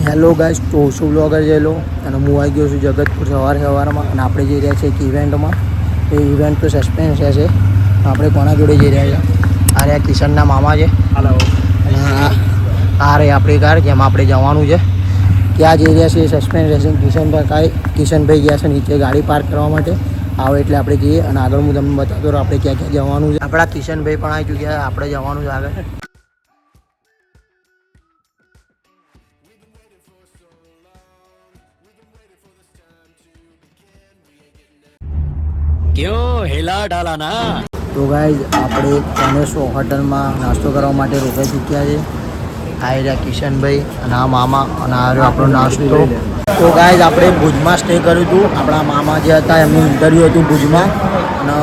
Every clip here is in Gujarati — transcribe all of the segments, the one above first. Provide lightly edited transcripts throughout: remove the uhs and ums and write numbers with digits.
હેલો ગાઈસ, તો શું બ્લોગર જેલો અને હું આવી ગયો છું જગતપુર સવારમાં અને આપણે જઈ રહ્યા છીએ એક ઇવેન્ટમાં. એ ઇવેન્ટ તો સસ્પેન્સ છે. આપણે કોના જોડે જઈ રહ્યા છીએ? આ રહ્યા કિશનના મામા છે. હલો. અને આ રહી આપણી કાર જેમાં આપણે જવાનું છે. ક્યાં જઈ રહ્યા છીએ એ સસ્પેન્સ રહેશે. કિશનભાઈ ગયા છે નીચે ગાડી પાર્ક કરવા માટે. આવે એટલે આપણે જઈએ અને આગળ હું તમને બતાવતો રહું આપણે ક્યાં ક્યાં જવાનું છે. આપણા કિશનભાઈ પણ આવી ચૂક્યા. આપણે જવાનું છે આગળ. क्यों हिला डाला ना। તો ગાઈઝ આપણે ગણેશો હોટલમાં નાસ્તો કરવા માટે રોકાઈ ચૂક્યા છે. આ રહ્યા કિશનભાઈ અને આ મામા અને આ રહ્યો આપણો નાસ્તો. તો ગાઈઝ આપણે ભુજમાં સ્ટે કર્યું હતું. આપણા મામા જે હતા એમનું ઇન્ટરવ્યૂ હતું ભુજમાં. અને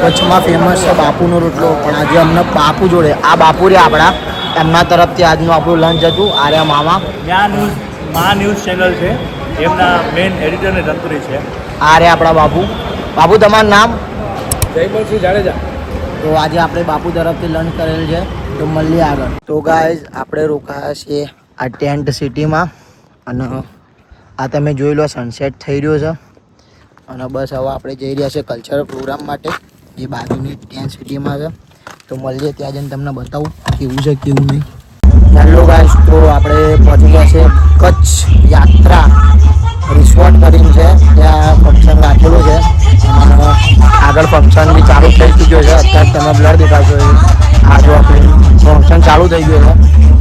કચ્છમાં ફેમસ છે બાપુનો રોટલો. પણ આજે અમને બાપુ જોડે આ બાપુ રહ્યા આપણા એમના તરફથી આજનું આપણું લંચ હતું. આ રહ્યા મામા. ન્યૂઝ ચેનલ છે, એમના મેઇન એડિટર ને તંત્રી છે. આ રહ્યા આપણા બાપુ. બાપુ તમારું નામ? જયમલસિંહ જાડેજા. તો આજે આપણે બાપુ તરફથી લંચ કરેલ છે. તો મળીએ આગળ. તો ગાઈઝ આપણે રોકાયા છીએ આ ટેન્ટ સિટીમાં. અને આ તમે જોઈ લો સનસેટ થઈ રહ્યો છે. અને બસ હવે આપણે જઈ રહ્યા છીએ કલ્ચરલ પ્રોગ્રામ માટે જે બાજુની ટેન્ટ સિટીમાં છે. તો મળીએ ત્યાં જઈને તમને બતાવું કેવું છે કેવું નહીં. હેલો ગાઈઝ, તો આપણે પહોંચી ગયા છે કચ્છ યાત્રા રિસોર્ટ કરીને છે. ત્યાં ફંક્શન રાખેલું છે. આગળ ફંક્શન બી ચાલુ થઈ ચૂક્યો છે. અત્યારે તમે બ્લર દેખાશો આ જો આપણે ફંક્શન ચાલુ થઈ ગયું છે.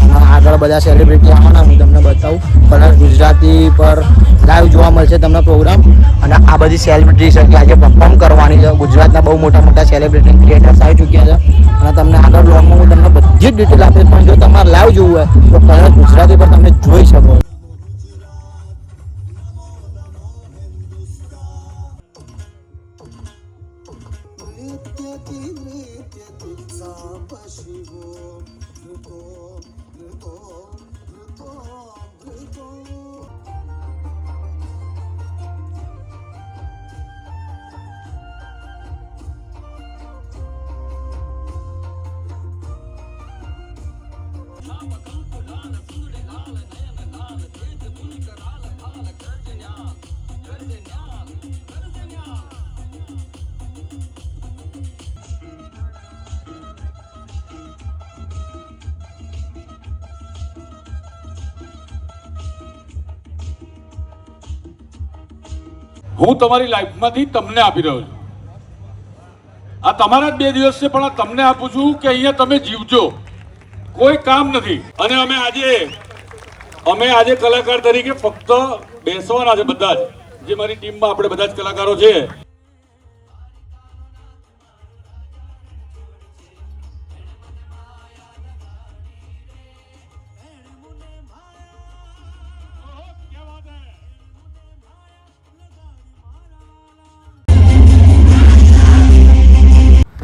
અને આગળ બધા સેલિબ્રિટી આવવાના હું તમને બતાવું. કલર ગુજરાતી પર લાઈવ જોવા મળશે તમને પ્રોગ્રામ. અને આ બધી સેલિબ્રિટી છે કે આજે પરફોર્મ કરવાની છે. ગુજરાતના બહુ મોટા મોટા સેલિબ્રિટી ક્રિએટર્સ આવી ચૂક્યા છે. અને તમને આગળ બ્લોગમાં હું તમને બધી જ ડિટેલ આપીશ. પણ જો તમારે લાઈવ જોવું હોય તો કલર ગુજરાતી પર તમે જોઈ શકો. હું તમારી લાઈફમાંથી તમને આપી રહ્યો છું. આ તમારા જ 2 દિવસ છે, પણ આ તમને આપું છું કે અહીંયા તમે જીવજો. કોઈ કામ નથી. અને અમે આજે કલાકાર તરીકે ફક્ત બેસવાના છે. બધા જ જે મારી ટીમમાં આપણે બધા જ કલાકારો છે.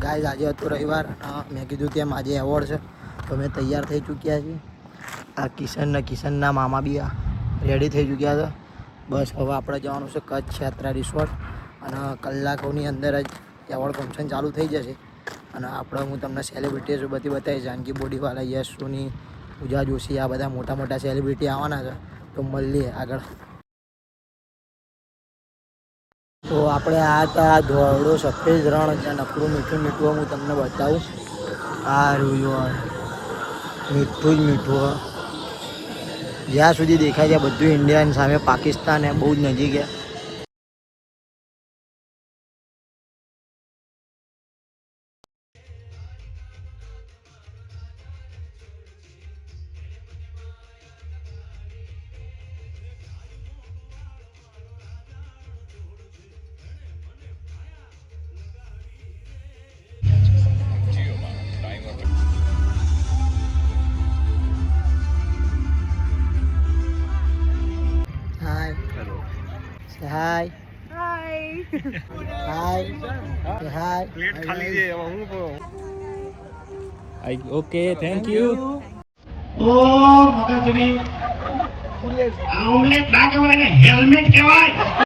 ગાઈઝ આજે હતો રવિવાર. મેં કીધું તેમ આજે એવોર્ડ છે તો અમે તૈયાર થઈ ચૂક્યા છીએ. આ કિશનના મામા બી રેડી થઈ ચૂક્યા છે. બસ હવે આપણે જવાનું છે કચ્છ યાત્રા રિસોર્ટ. અને કલાકોની અંદર જ એવોર્ડ ફંક્શન ચાલુ થઈ જશે. અને હું તમને સેલિબ્રિટીઝ બધી બતાવીશ. જાનકી બોડીવાલા, યશ સોની, પૂજા જોશી, આ બધા મોટા મોટા સેલિબ્રિટી આવવાના છે. તો મળીએ આગળ. તો આપણે આ હતા ધોળો સફેદ રણ જ્યાં નકરું મીઠું મીઠું હું તમને બતાવું. આ રહ્યું મીઠું જ મીઠું. જ્યાં સુધી દેખાય છે બધું ઇન્ડિયાની સામે પાકિસ્તાન બહુ જ નજીક છે. હાય હાય. પ્લેટ ખાલી છે એમાં હું ઓકે, થેન્ક યુ. ઓ મગજની ઓમલેટ ના કહેવાય ને હેલ્મેટ કહેવાય.